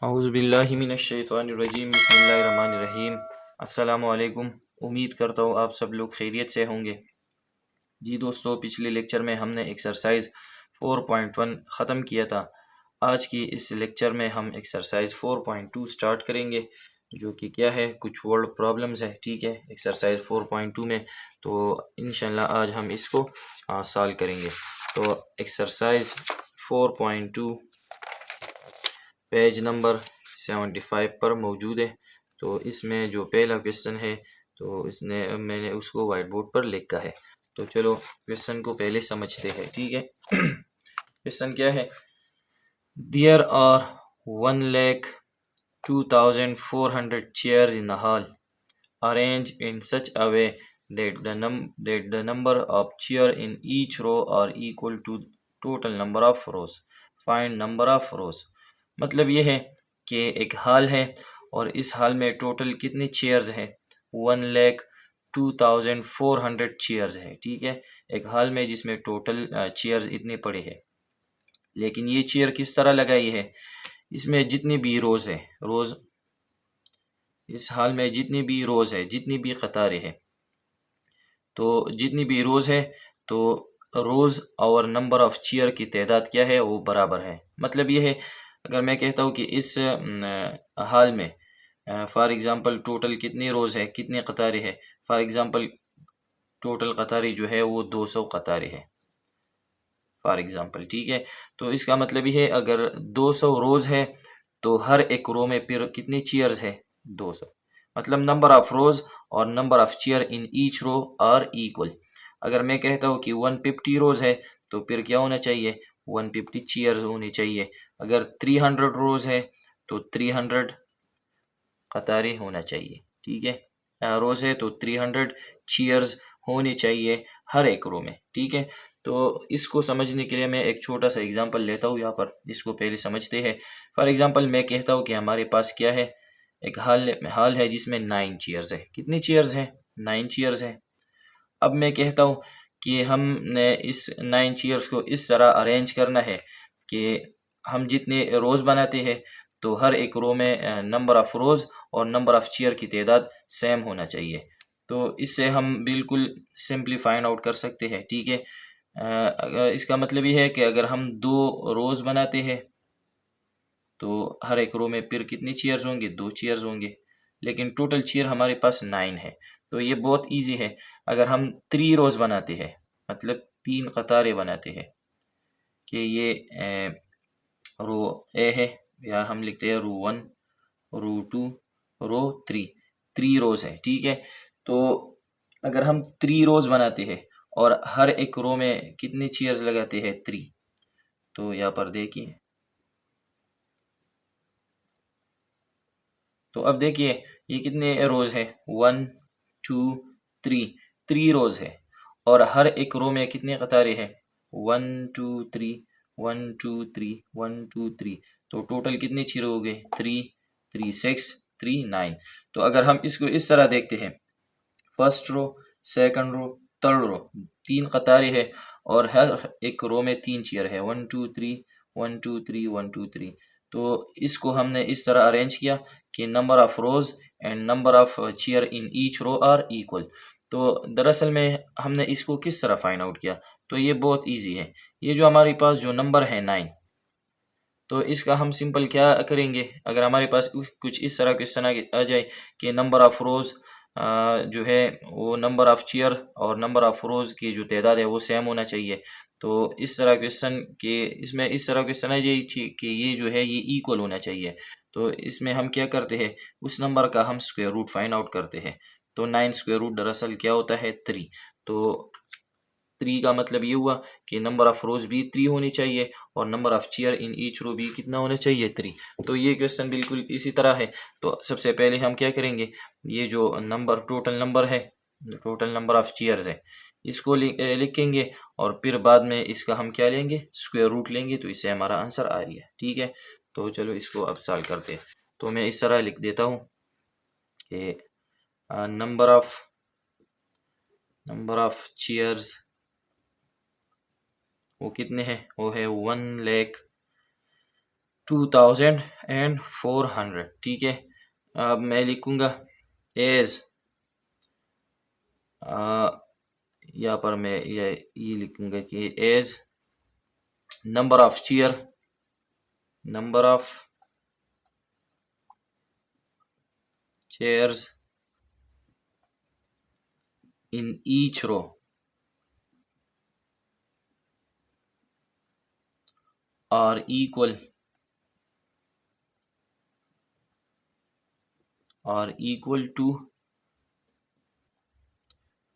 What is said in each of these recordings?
औज़ुबिल्लाहिमिनश्शैतानिर्रजीम बिस्मिल्लाहिर्रहमानिर्रहीम। अस्सलामुअलैकुम। उम्मीद करता हूँ आप सब लोग खैरियत से होंगे। जी दोस्तों, पिछले लेक्चर में हमने एक्सरसाइज 4.1 ख़त्म किया था। आज की इस लेक्चर में हम एक्सरसाइज 4.2 स्टार्ट करेंगे, जो कि क्या है, कुछ वर्ड प्रॉब्लम्स है। ठीक है, एक्सरसाइज 4.2 में तो इंशाल्लाह आज हम इसको सॉल्व करेंगे। तो एक्सरसाइज 4.2 पेज नंबर 75 पर मौजूद है। तो इसमें जो पहला क्वेश्चन है तो मैंने उसको वाइट बोर्ड पर लिखा है। तो चलो क्वेश्चन को पहले समझते हैं। ठीक है, क्वेश्चन क्या है? There are 1,02,400 chairs in the hall, arranged in such a way that the number of chair in each row are equal to total number of rows. Find number of rows. मतलब ये है कि एक hall है और इस hall में total कितने चेयर्स हैं? 1,02,400 चेयर्स है। ठीक है, एक हॉल में जिसमें टोटल चेयर्स इतने पड़े हैं। लेकिन ये चेयर किस तरह लगाई है? इसमें जितनी भी रोज है, रोज, इस हॉल में जितनी भी रोज है, जितनी भी कतारें हैं, तो जितनी भी रोज है तो रोज और नंबर ऑफ चेयर की तादाद क्या है, वो बराबर है। मतलब ये है, अगर मैं कहता हूँ कि इस हाल में फॉर एग्ज़ाम्पल टोटल कितनी रोज़ है, कितनी कतारें हैं, फॉर एग्ज़ाम्पल टोटल कतारें जो है वो 200 कतारें हैं फॉर एग्ज़ाम्पल। ठीक है, तो इसका मतलब ये है, अगर 200 रोज़ है तो हर एक रो में फिर कितनी चेयर्स है? 200। मतलब नंबर ऑफ रोज़ और number of chair in each row are equal. अगर मैं कहता हूँ कि 150 रोज़ है तो फिर क्या होना चाहिए? 150 चेयर्स होनी चाहिए। अगर 300 रोज़ है तो 300 कतारें होना चाहिए। ठीक है, रोज़ है तो 300 चेयर्स होनी चाहिए हर एक रो में। ठीक है, तो इसको समझने के लिए मैं एक छोटा सा एग्जांपल लेता हूँ यहाँ पर। इसको पहले समझते हैं। फॉर एग्जांपल मैं कहता हूँ कि हमारे पास क्या है, एक हॉल है जिसमें 9 चेयर्स है। कितनी चेयर्स है? 9 चेयर्स है। अब मैं कहता हूँ कि हमने इस 9 चेयर्स को इस तरह अरेंज करना है कि हम जितने रोज़ बनाते हैं तो हर एक रो में नंबर ऑफ़ रोज़ और नंबर ऑफ़ चेयर की तादाद सेम होना चाहिए। तो इससे हम बिल्कुल सिंपली फाइंड आउट कर सकते हैं। ठीक है, इसका मतलब ये है कि अगर हम 2 रोज़ बनाते हैं तो हर एक रो में फिर कितनी चेयर्स होंगे? 2 चेयर्स होंगे। लेकिन टोटल चेयर हमारे पास 9 है। तो ये बहुत इजी है। अगर हम 3 रोज़ बनाते हैं, मतलब 3 कतारें बनाते हैं कि ये रो ए है, या हम लिखते हैं रो 1, रो 2, रो 3, 3 रोज़ है। ठीक है, तो अगर हम 3 रोज़ बनाते हैं और हर एक रो में कितने चेयर्स लगाते हैं? 3। तो यहाँ पर देखिए, तो अब देखिए ये कितने रोज़ है? 1, 2, 3, 3 रोज़ है। और हर एक रो में कितने कतारें हैं? 1, 2, 3, 1, 2, 3, 1, 2, 3। तो टोटल कितने चेयर हो गए? 3, 3, 6, 3, 9। तो अगर हम इसको इस तरह देखते हैं, first row, second row, third row, 3 कतारें हैं और हर एक रो में 3 चेयर है। 1, 2, 3, 1, 2, 3, 1, 2, 3। तो इसको हमने इस तरह अरेंज किया कि number of rows and number of chair in each row are equal. तो दरअसल में हमने इसको किस तरह फाइंड आउट किया? तो ये बहुत इजी है। ये जो हमारे पास जो नंबर है 9, तो इसका हम सिंपल क्या करेंगे, अगर हमारे पास कुछ इस तरह क्वेश्चन आ जाए कि नंबर ऑफ़ रोज़ जो है वो नंबर ऑफ़ चेयर और नंबर ऑफ़ रोज़ की जो तादाद है वो सेम होना चाहिए। तो इस तरह क्वेश्चन के इसमें इस तरह क्वेश्चन आ जाए कि ये जो है ये इक्वल होना चाहिए। तो इसमें हम क्या करते हैं, उस नंबर का हम स्क्वायर रूट फाइंड आउट करते हैं। तो 9 स्क्वायर रूट दरअसल क्या होता है? 3। तो 3 का मतलब ये हुआ कि नंबर ऑफ रोज भी 3 होनी चाहिए और number of chair in each row भी कितना होना चाहिए? 3। तो ये क्वेश्चन बिल्कुल इसी तरह है। तो सबसे पहले हम क्या करेंगे, ये जो नंबर टोटल नंबर है, टोटल नंबर ऑफ चेयर्स है, इसको लिखेंगे और फिर बाद में इसका हम क्या लेंगे? स्क्वायर रूट लेंगे। तो इससे हमारा आंसर आ रही है। ठीक है, तो चलो इसको अब सॉल्व करते हैं। तो मैं इस तरह लिख देता हूँ कि नंबर ऑफ चेयर्स वो कितने हैं? वो है 1,02,400। 2400, ठीक है। अब मैं लिखूँगा एज, यहाँ पर मैं ये लिखूँगा कि as number of chairs in each row are equal to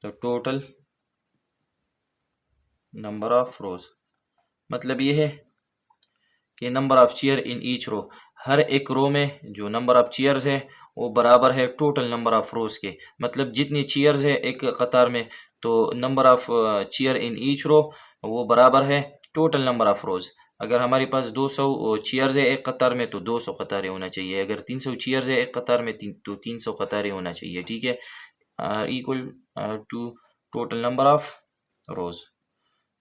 the total number of rows। मतलब ये है कि number of chair in each row, हर एक रो में जो नंबर ऑफ चेयर्स है वो बराबर है टोटल नंबर ऑफ रोज के। मतलब जितनी चेयर्स है एक कतार में, तो number of chair in each row वो बराबर है टोटल नंबर ऑफ रोज। अगर हमारे पास 200 चेयर्स है एक कतार में तो 200 कतारें होना चाहिए, अगर 300 चेयर्स है एक कतार में तो 300 कतारें होना चाहिए, ठीक है। Equal to total number of rows.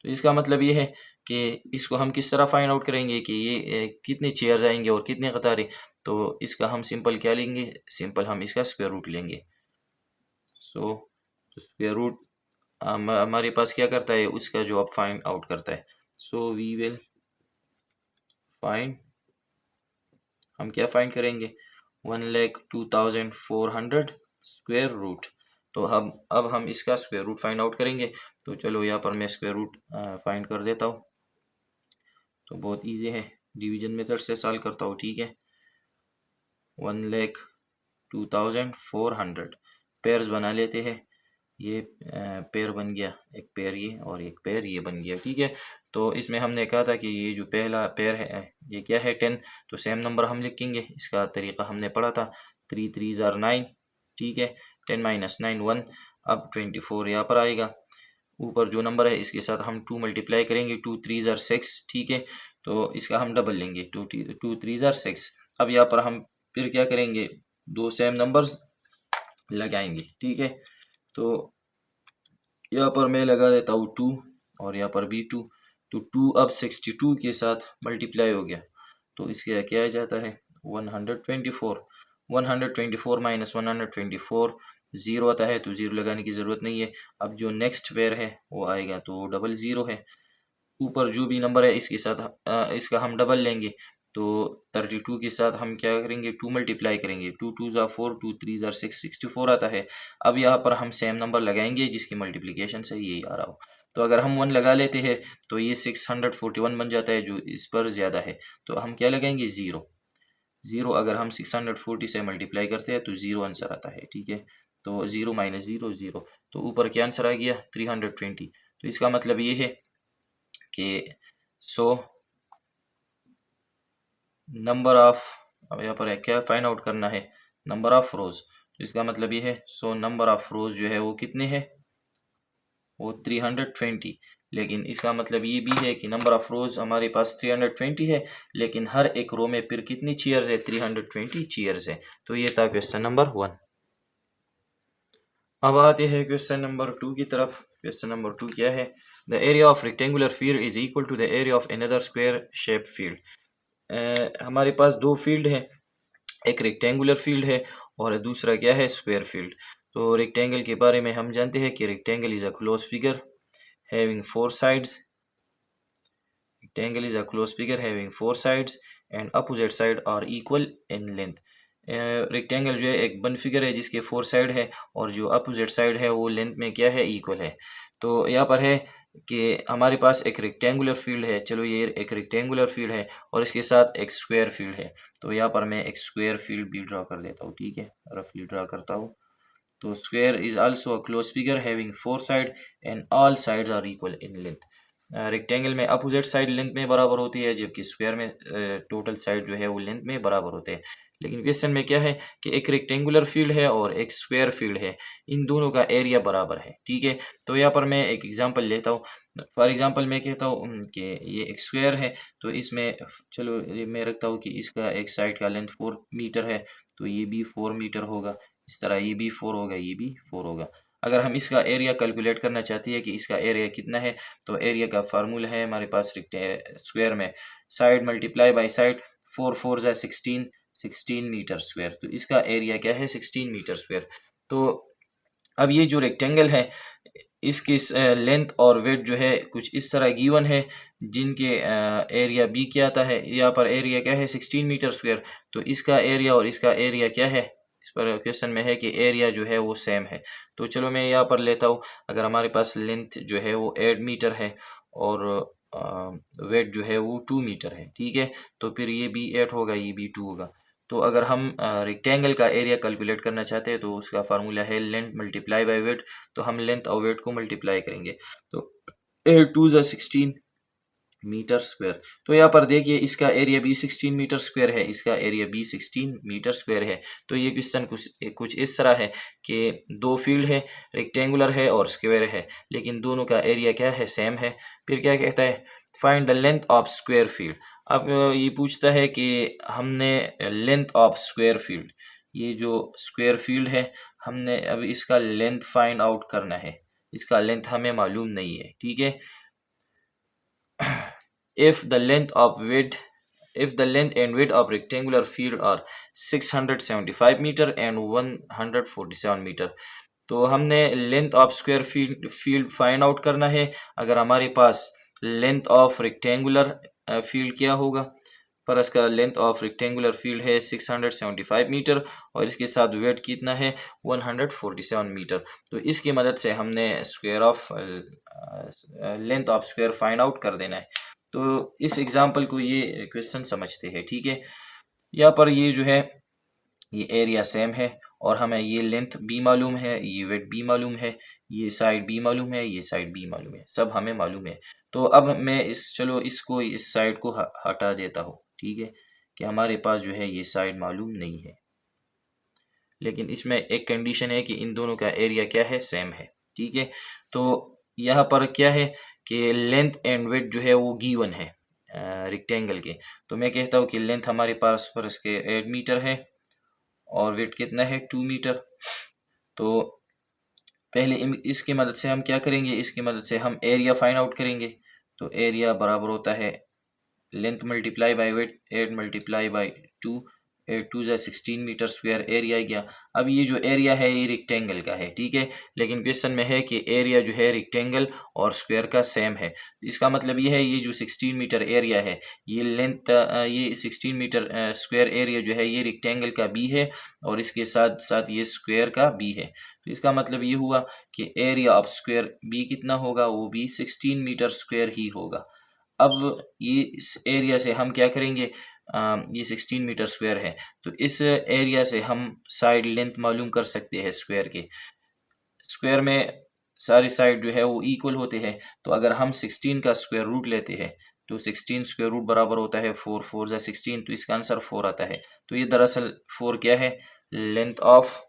तो इसका मतलब ये है कि इसको हम किस तरह फाइंड आउट करेंगे कि ये कितने चेयर्स आएंगे और कितने कतारें। तो इसका हम सिंपल क्या लेंगे, सिंपल हम इसका स्क्वायर रूट लेंगे। सो स्क्वायर रूट हमारे पास क्या करता है, उसका जो अब फाइंड आउट करता है। सो वी विल फाइंड, हम क्या फाइंड करेंगे, 1,02,400 स्क्वायर रूट। तो अब हम इसका स्क्वायर रूट फाइंड आउट करेंगे। तो चलो यहाँ पर मैं स्क्वायर रूट फाइंड कर देता हूँ। तो बहुत इजी है, डिवीजन मेथड से सॉल्व करता हूँ, ठीक है। 1,02,400 पेयर्स बना लेते हैं। ये पेयर बन गया, एक पेयर ये और एक पेयर ये बन गया, ठीक है। तो इसमें हमने कहा था कि ये जो पहला पेयर है ये क्या है 10, तो सेम नंबर हम लिखेंगे। इसका तरीका हमने पढ़ा था, 3 3 ज़ार 9, ठीक है। 10 माइनस 9 1, अब 24 यहाँ पर आएगा। ऊपर जो नंबर है इसके साथ हम 2 मल्टीप्लाई करेंगे, 2 3 ज़ार 6, ठीक है। तो इसका हम डबल लेंगे, 2 3 ज़ार 6। अब यहाँ पर हम फिर क्या करेंगे, दो सेम नंबर्स लगाएंगे, ठीक है। तो यहाँ पर मैं लगा देता हूँ 2 और यहाँ पर भी 2। तो 2 अब 62 के साथ मल्टीप्लाई हो गया, तो इसके क्या आ जाता है 124। 124 माइनस 124 ज़ीरो आता है, तो ज़ीरो लगाने की ज़रूरत नहीं है। अब जो नेक्स्ट पेयर है वो आएगा तो डबल ज़ीरो है। ऊपर जो भी नंबर है इसके साथ इसका हम डबल लेंगे, तो 32 के साथ हम क्या करेंगे, 2 मल्टीप्लाई करेंगे, 2 2 ज़ा 4, 2 3 ज़ा 6, 64 आता है। अब यहाँ पर हम सेम नंबर लगाएंगे जिसकी मल्टीप्लिकेशन से यही आ रहा हो। तो अगर हम 1 लगा लेते हैं तो ये 641 बन जाता है, जो इस पर ज़्यादा है। तो हम क्या लगाएंगे, ज़ीरो। ज़ीरो अगर हम 640 से मल्टीप्लाई करते हैं तो ज़ीरो आंसर आता है, ठीक है। तो ज़ीरो माइनस ज़ीरो ज़ीरो, तो ऊपर क्या आंसर आ गया 320। तो इसका मतलब ये है कि सो नंबर ऑफ, अब यहाँ पर क्या फाइंड आउट करना है, नंबर ऑफ रोज। तो इसका मतलब ये है सो नंबर ऑफ रोज जो है वो कितने हैं, वो 320। लेकिन इसका मतलब ये भी है कि नंबर ऑफ रोज हमारे पास 320 है, लेकिन हर एक रो में फिर कितनी चेयर्स है, 320 चेयर्स है। तो ये था क्वेश्चन नंबर 1। अब आते हैं क्वेश्चन नंबर 2 की तरफ। क्वेश्चन नंबर 2 क्या है, the area of rectangular field is equal to the area of another square shape field. हमारे पास दो फील्ड है, एक रेक्टेंगुलर फील्ड है और दूसरा क्या है, स्क्वायर फील्ड। तो रेक्टेंगल के बारे में हम जानते हैं कि rectangle is a close figure having four sides. Rectangle is a closed figure having four sides and opposite side are equal in length। Rectangle जो है एक बन फिगर है जिसके फोर साइड है और जो अपोजिट साइड है वो लेंथ में क्या है, इक्वल है। तो यहाँ पर है कि हमारे पास एक रेक्टेंगुलर फील्ड है, चलो ये एक रेक्टेंगुलर फील्ड है और इसके साथ एक स्क्वायर फील्ड है। तो यहाँ पर मैं एक स्क्वायर फील्ड भी ड्रा कर देता हूँ, ठीक है, रफली ड्रा करता हूँ। तो square is also a close figure having four side and all sides are equal in length. Rectangle में अपोजिट साइड लेंथ में बराबर होती है, जबकि स्क्वायर में टोटल साइड जो है वो लेंथ में बराबर होते हैं। लेकिन क्वेश्चन में क्या है कि एक रेक्टेंगुलर फील्ड है और एक स्क्वायर फील्ड है, इन दोनों का एरिया बराबर है, ठीक है। तो यहाँ पर मैं एक एग्जांपल लेता हूँ। फॉर एग्जांपल मैं कहता हूँ कि ये एक स्क्वायर है, तो इसमें चलो मैं रखता हूँ कि इसका एक साइड का लेंथ 4 मीटर है, तो ये भी 4 मीटर होगा। इस तरह ये भी 4 होगा, ये भी 4 होगा। अगर हम इसका एरिया कैलकुलेट करना चाहते हैं कि इसका एरिया कितना है, तो एरिया का फार्मूला है हमारे पास स्क्वायर में साइड मल्टीप्लाई बाय साइड, 4 4 ज़ा 16, 16 मीटर स्क्वायर। तो इसका एरिया क्या है? 16 मीटर स्क्वायर। तो अब ये जो रेक्टेंगल है इसकी लेंथ और वेट जो है कुछ इस तरह गिवन है, जिनके एरिया बी क्या आता है, यहाँ पर एरिया क्या है? 16 मीटर स्क्वायर। तो इसका एरिया और इसका एरिया क्या है? इस पर क्वेश्चन में है कि एरिया जो है वो सेम है। तो चलो मैं यहाँ पर लेता हूँ, अगर हमारे पास लेंथ जो है वो 8 मीटर है और वेट जो है वो 2 मीटर है, ठीक है। तो फिर ये भी 8 होगा, ये भी 2 होगा। तो अगर हम रेक्टेंगल का एरिया कैलकुलेट करना चाहते हैं तो उसका फार्मूला है लेंथ मल्टीप्लाई बाय वेट। तो हम लेंथ और वेट को मल्टीप्लाई करेंगे, तो 8 2 ज़ा 16 मीटर स्क्वायर। तो यहाँ पर देखिए इसका एरिया भी 16 मीटर स्क्वायर है, इसका एरिया भी 16 मीटर स्क्वायर है। तो ये क्वेश्चन कुछ इस तरह है कि दो फील्ड है, रेक्टेंगुलर है और स्क्वायर है, लेकिन दोनों का एरिया क्या है? सेम है। फिर क्या कहता है? Find the length of square field. अब ये पूछता है कि हमने लेंथ ऑफ स्क्वायर फील्ड, ये जो स्क्वायर फील्ड है हमने अब इसका लेंथ फाइंड आउट करना है। इसका लेंथ हमें मालूम नहीं है, ठीक है। if the length and width of rectangular field are 675 meter and 147 meter, तो हमने length of square field find out करना है। अगर हमारे पास लेंथ ऑफ रेक्टेंगुलर फील्ड क्या होगा? पर इसका लेंथ ऑफ रेक्टेंगुलर फील्ड है 675 मीटर और इसके साथ वेट कितना है? 147 मीटर। तो इसकी मदद से हमने square of length of square find out कर देना है। तो इस एग्जांपल को ये क्वेश्चन समझते हैं, ठीक है। यहाँ पर ये जो है ये एरिया सेम है और हमें ये लेंथ बी मालूम है, ये वेट बी मालूम है, ये साइड बी मालूम है, ये साइड बी मालूम है, सब हमें मालूम है। तो अब मैं चलो इसको इस साइड को हटा देता हूँ, ठीक है, कि हमारे पास जो है ये साइड मालूम नहीं है। लेकिन इसमें एक कंडीशन है कि इन दोनों का एरिया क्या है? सेम है, ठीक है। तो यहाँ पर क्या है कि लेंथ एंड वेट जो है वो गिवन है रेक्टेंगल के। तो मैं कहता हूँ कि लेंथ हमारे पास पर इसके 8 मीटर है और वेट कितना है? 2 मीटर। तो पहले इसकी मदद से हम क्या करेंगे? इसकी मदद से हम एरिया फाइंड आउट करेंगे। तो एरिया बराबर होता है length multiply by weight, 8 multiply by 2, 8 2 ज़ा 16 मीटर स्क्वायर एरिया गया। अब ये जो एरिया है ये रेक्टेंगल का है, ठीक है, लेकिन क्वेश्चन में है कि एरिया जो है रेक्टेंगल और स्क्वायर का सेम है। इसका मतलब ये है ये जो 16 मीटर एरिया है ये लेंथ ये 16 मीटर स्क्वायर एरिया जो है ये रेक्टेंगल का बी है और इसके साथ साथ ये स्क्वायर का बी है। तो इसका मतलब ये हुआ कि एरिया ऑफ स्क्वायर बी कितना होगा? वो भी 16 मीटर स्क्वायर ही होगा। अब ये इस एरिया से हम क्या करेंगे? ये 16 मीटर स्क्वायर है, तो इस एरिया से हम साइड लेंथ मालूम कर सकते हैं स्क्वायर के। स्क्वायर में सारी साइड जो है वो इक्वल होते हैं। तो अगर हम 16 का स्क्वायर रूट लेते हैं तो 16 स्क्वायर रूट बराबर होता है 4 4 ज़ा 16, तो इसका आंसर 4 आता है। तो ये दरअसल 4 क्या है? लेंथ ऑफ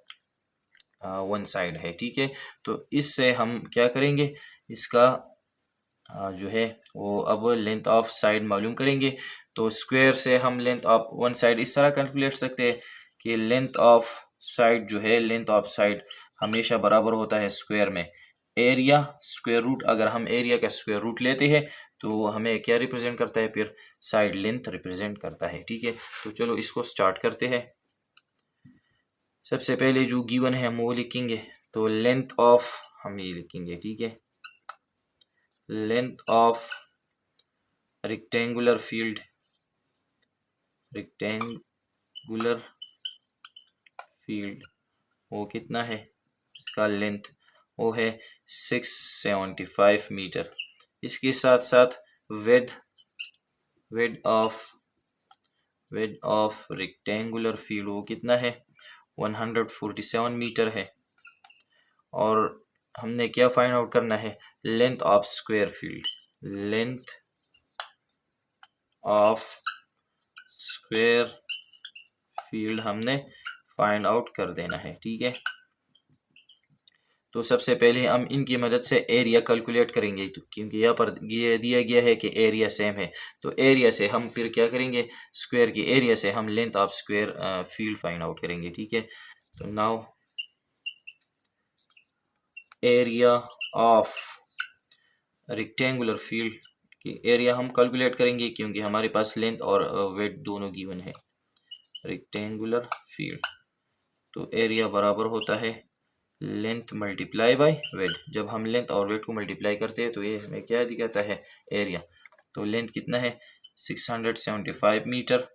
वन साइड है, ठीक है। तो इससे हम क्या करेंगे? इसका जो है वो अब लेंथ ऑफ साइड मालूम करेंगे। तो स्क्वायर से हम लेंथ ऑफ वन साइड इस तरह कैलकुलेट सकते हैं कि लेंथ ऑफ साइड जो है लेंथ ऑफ साइड हमेशा बराबर होता है स्क्वायर में एरिया स्क्वायर रूट। अगर हम एरिया का स्क्वायर रूट लेते हैं तो हमें क्या रिप्रेजेंट करता है? फिर साइड लेंथ रिप्रेजेंट करता है, ठीक है। तो चलो इसको स्टार्ट करते हैं। सबसे पहले जो गिवन है हम वो लिखेंगे। तो लेंथ ऑफ हम ये लिखेंगे, ठीक है, length of rectangular field, rectangular field वो कितना है? इसका लेंथ वो है 675 मीटर। इसके साथ साथ विड्थ ऑफ रेक्टेंगुलर फील्ड वो कितना है? 147 मीटर है। और हमने क्या फाइंड आउट करना है? Length of square field, length of square field हमने फाइंड आउट कर देना है, ठीक है। तो सबसे पहले हम इनकी मदद से एरिया कैलकुलेट करेंगे, तो क्योंकि यहाँ पर ये दिया गया है कि एरिया सेम है। तो एरिया से हम फिर क्या करेंगे? स्क्वायर की एरिया से हम length of square field find out करेंगे, ठीक है। तो now area of rectangular field कि एरिया हम कैलकुलेट करेंगे क्योंकि हमारे पास लेंथ और वेट दोनों गिवन है। रेक्टेंगुलर फील्ड, तो एरिया बराबर होता है लेंथ मल्टीप्लाई बाय वेट। जब हम लेंथ और वेट को मल्टीप्लाई करते हैं तो ये हमें क्या दिखाता है, एरिया। तो लेंथ कितना है 675 मीटर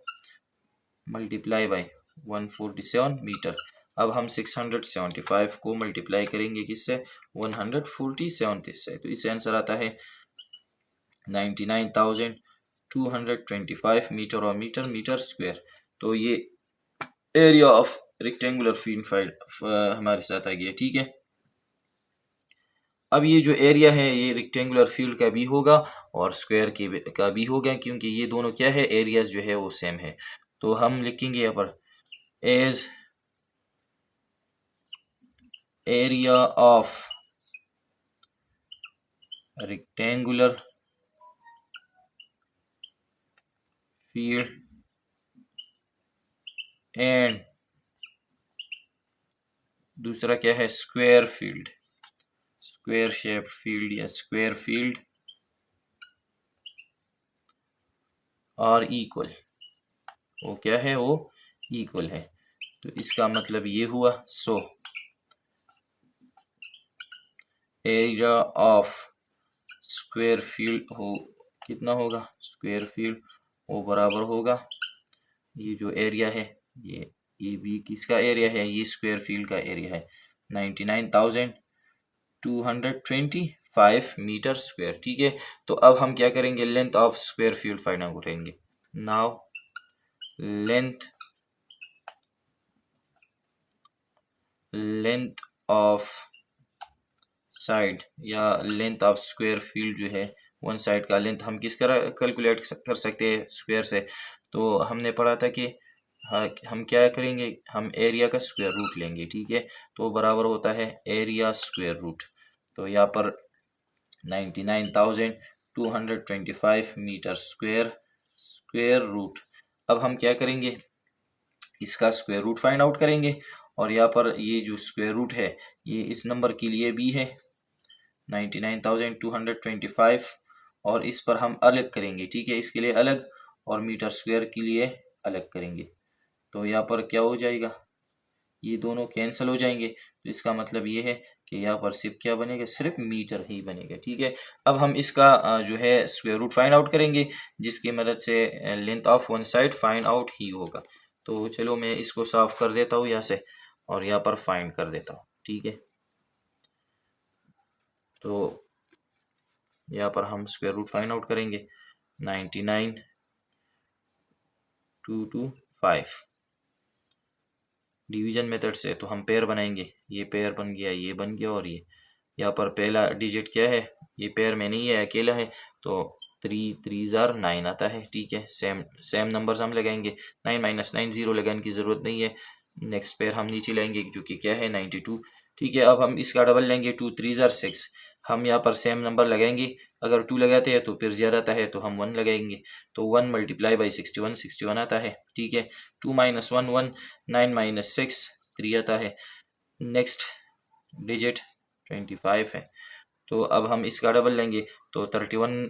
मल्टीप्लाई बाय 147 मीटर। अब हम 675 को मल्टीप्लाई करेंगे किससे, 147 से, तो इससे आंसर आता है 99,225 मीटर और मीटर स्क्वायर। तो ये एरिया ऑफ रेक्टेंगुलर फील्ड हमारे साथ आ गया, ठीक है। अब ये जो एरिया है ये रेक्टेंगुलर फील्ड का भी होगा और स्क्वायर का भी होगा, क्योंकि ये दोनों क्या है, एरियाज जो है वो सेम है। तो हम लिखेंगे यहाँ पर as area of rectangular field and दूसरा क्या है, square field, square shape field या स्क्वायर फील्ड और इक्वल, वो क्या है, वो इक्वल है। तो इसका मतलब ये हुआ, so area of square field हो कितना होगा, स्क्वायर फील्ड वो बराबर होगा, ये जो एरिया है ये भी किसका एरिया है, ये स्क्वायर फील्ड का एरिया है 99,225 मीटर स्क्वायर, ठीक है। तो अब हम क्या करेंगे, length of square field find out करेंगे। नाउ लेंथ ऑफ साइड या लेंथ ऑफ स्क्वायर फील्ड जो है, वन साइड का लेंथ हम किस तरह कैलकुलेट कर सकते हैं, स्क्वायर से। तो हमने पढ़ा था कि हम क्या करेंगे, हम एरिया का स्क्वायर रूट लेंगे, ठीक है। तो बराबर होता है एरिया स्क्वायर रूट। तो यहाँ पर 99,225 मीटर स्क्वायर रूट। अब हम क्या करेंगे, इसका स्क्वायर रूट फाइंड आउट करेंगे। और यहाँ पर ये जो स्क्वायर रूट है ये इस नंबर के लिए भी है 99,225 और इस पर हम अलग करेंगे, ठीक है, इसके लिए अलग और मीटर स्क्वायर के लिए अलग करेंगे। तो यहाँ पर क्या हो जाएगा, ये दोनों कैंसिल हो जाएंगे। तो इसका मतलब ये है कि यहाँ पर सिर्फ क्या बनेगा, सिर्फ मीटर ही बनेगा, ठीक है। अब हम इसका जो है स्क्वायर रूट फाइंड आउट करेंगे, जिसकी मदद से length of one side find out ही होगा। तो चलो मैं इसको साफ कर देता हूँ यहाँ से और यहाँ पर फाइंड कर देता हूँ, ठीक है। तो यहाँ पर हम स्क्वायर रूट फाइंड आउट करेंगे 99,225 डिवीजन मेथड से। तो हम पेयर बनाएंगे, ये पेयर बन गया, ये बन गया, और ये यहाँ पर पहला डिजिट क्या है, ये पेयर में नहीं है, अकेला है। तो 3 3 9 आता है, ठीक है। सेम नंबर्स हम लगाएंगे, 9 - 9 0 लगाने की ज़रूरत नहीं है। नेक्स्ट पेयर हम नीचे लाएंगे जो कि क्या है 92, ठीक है। अब हम इसका डबल लेंगे, 2 3 6। हम यहाँ पर सेम नंबर लगाएंगे, अगर 2 लगाते हैं तो फिर ज़्यादा आता है तो हम 1 लगाएंगे। तो 1 × 61 आता है, ठीक है। 2 - 1 1, 9 - 6 3 आता है। नेक्स्ट डिजिट 25 है। तो अब हम इसका डबल लेंगे, तो 31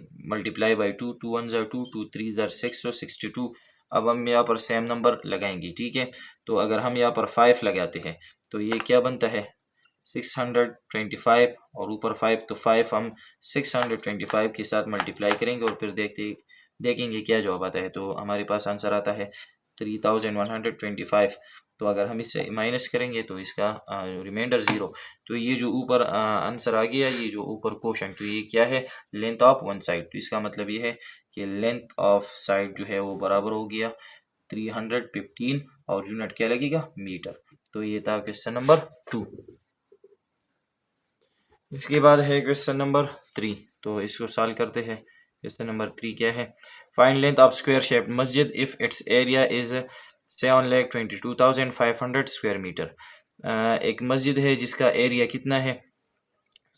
× 2, 2 1 2, 2 3 6, तो 62। अब हम यहाँ पर सेम नंबर लगाएंगे, ठीक है। तो अगर हम यहाँ पर 5 लगाते हैं तो ये क्या बनता है 625 और ऊपर 5, तो 5 हम 625 के साथ मल्टीप्लाई करेंगे और फिर देखेंगे क्या जवाब आता है। तो हमारे पास आंसर आता है 3125। तो अगर हम इससे माइनस करेंगे तो इसका रिमाइंडर 0। तो ये जो ऊपर आंसर आ गया, ये जो ऊपर क्वेश्चन, तो ये क्या है, लेंथ ऑफ वन साइड। तो इसका मतलब ये है कि लेंथ ऑफ साइड जो है वो बराबर हो गया 315 और यूनिट क्या लगेगा, मीटर। तो ये था क्वेश्चन नंबर 2। इसके बाद है क्वेश्चन नंबर 3। तो इसको सॉल्व करते हैं। क्वेश्चन नंबर 3 क्या है, find length of square shape मस्जिद if it's area is 7,22,500 square metre. एक मस्जिद है जिसका एरिया कितना है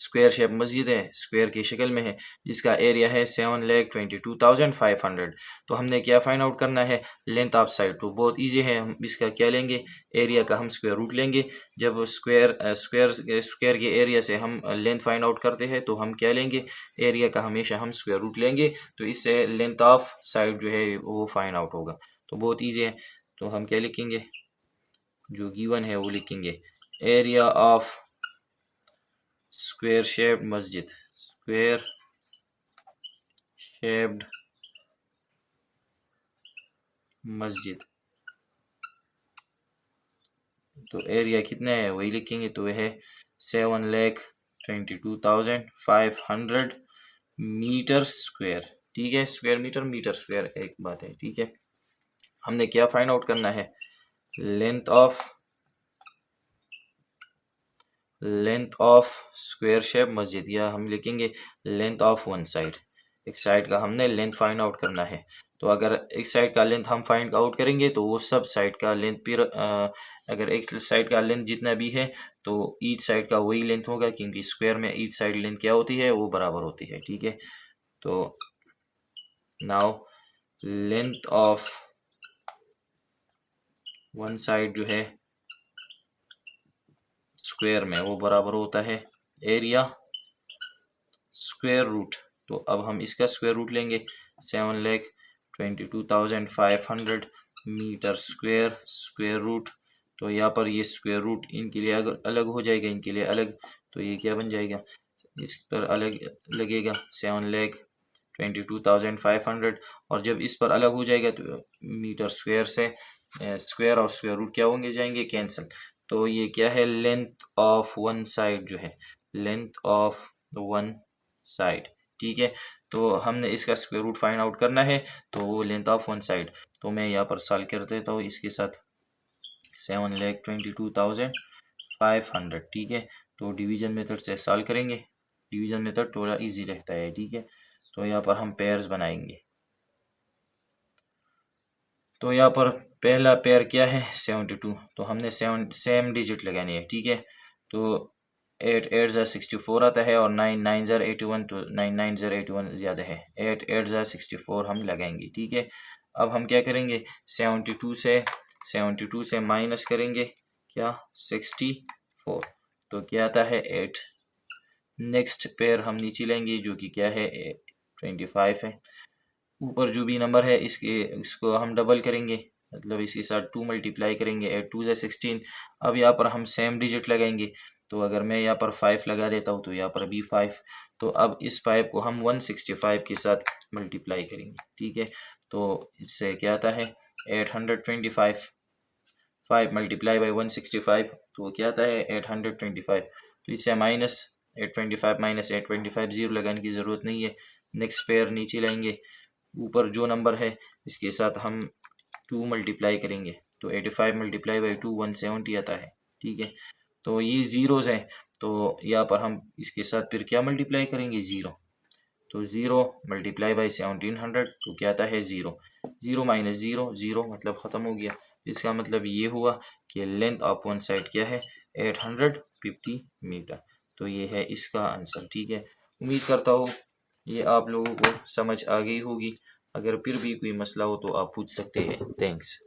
स्क्वायर शेप मस्जिद है, स्क्वायर की शक्ल में है, जिसका एरिया है 7,22,500। तो हमने क्या फाइंड आउट करना है, लेंथ ऑफ साइड। तो बहुत इजी है, हम इसका क्या लेंगे, एरिया का हम स्क्वायर रूट लेंगे। जब स्क्वायर के एरिया से हम लेंथ फाइंड आउट करते हैं तो हम क्या लेंगे, एरिया का हमेशा हम स्क्वायर रूट लेंगे। तो इससे लेंथ ऑफ साइड जो है वो फाइंड आउट होगा। तो बहुत ईजी है। तो हम क्या लिखेंगे, जो गिवन है वो लिखेंगे, एरिया ऑफ स्क्वायर शेप्ड मस्जिद, स्क्वायर शेप्ड मस्जिद। तो एरिया कितना है वही लिखेंगे, तो वह है 7,22,500 मीटर स्क्वायर। ठीक है, स्क्वायर मीटर, मीटर स्क्वायर एक बात है। ठीक है, हमने क्या फाइंड आउट करना है, लेंथ ऑफ स्क्वायर शेप मस्जिद, या हम लिखेंगे लेंथ ऑफ वन साइड। एक साइड का हमने लेंथ फाइंड आउट करना है। तो अगर एक साइड का लेंथ हम फाइंड आउट करेंगे तो वो सब साइड का लेंथ फिर अगर एक साइड का लेंथ जितना भी है तो ईच साइड का वही लेंथ होगा, क्योंकि स्क्वायर में ईच साइड लेंथ क्या होती है, वो बराबर होती है। ठीक है, तो now length of one side जो है स्क्वायर में वो बराबर होता है एरिया स्क्वायर रूट। तो अब हम इसका स्क्वायर रूट लेंगे, 7,22,500 मीटर स्क्वायर, स्क्वायर रूट। तो यहाँ पर ये स्क्वायर रूट इनके लिए अगर अलग हो जाएगा, इनके लिए अलग, तो ये क्या बन जाएगा, इस पर अलग लगेगा 7,22,500। और जब इस पर अलग हो जाएगा तो मीटर स्क्वायर से स्क्वायर और स्क्वायर रूट क्या होंगे, जाएंगे कैंसिल। तो ये क्या है, लेंथ ऑफ वन साइड जो है, लेंथ ऑफ वन साइड। ठीक है, तो हमने इसका स्क्वायर रूट फाइंड आउट करना है, तो वो लेंथ ऑफ वन साइड। तो मैं यहाँ पर सॉल्व कर देता हूँ इसके साथ, 7,22,500। ठीक है, तो डिवीजन मेथड से सॉल्व करेंगे, डिवीजन मेथड थोड़ा इजी रहता है। ठीक है, तो यहाँ पर हम पेयर्स बनाएंगे। तो यहाँ पर पहला पेयर क्या है, 72। तो हमने सेम डिजिट लगानी है। ठीक है, तो 8 8 ज़ा 64 आता है, और 9 9 ज़ा 81, तो 9 9 ज़ा 81 ज़्यादा है, 8 8 ज़ा 64 हम लगाएंगे। ठीक है, अब हम क्या करेंगे, 72 से माइनस करेंगे क्या, 64। तो क्या आता है, 8। नेक्स्ट पेयर हम नीचे लेंगे जो कि क्या है, 25 है। ऊपर जो भी नंबर है इसको हम डबल करेंगे, मतलब इसके साथ 2 मल्टीप्लाई करेंगे, 8 2 ज़ा 16। अब यहाँ पर हम सेम डिजिट लगाएंगे। तो अगर मैं यहाँ पर 5 लगा देता हूँ तो यहाँ पर भी 5। तो अब इस 5 को हम 165 के साथ मल्टीप्लाई करेंगे। ठीक है, तो इससे क्या आता है, 825। 5 मल्टीप्लाई बाई 165, तो क्या आता है, 825। तो इससे माइनस 825 माइनस 825, जीरो लगाने की ज़रूरत नहीं है। नेक्स्ट पेयर नीचे लाएंगे, ऊपर जो नंबर है इसके साथ हम 2 मल्टीप्लाई करेंगे, तो 85 मल्टीप्लाई बाई 2 170 आता है। ठीक है, तो ये ज़ीरोज़ हैं, तो यहाँ पर हम इसके साथ फिर क्या मल्टीप्लाई करेंगे, ज़ीरो। तो 0 मल्टीप्लाई बाई 1700, तो क्या आता है, 0। 0 माइनस 0 0, मतलब ख़त्म हो गया। इसका मतलब ये हुआ कि लेंथ ऑफ वन साइड क्या है, 850 मीटर। तो ये है इसका आंसर। ठीक है, उम्मीद करता हूँ ये आप लोगों को समझ आ गई होगी। अगर फिर भी कोई मसला हो तो आप पूछ सकते हैं। थैंक्स।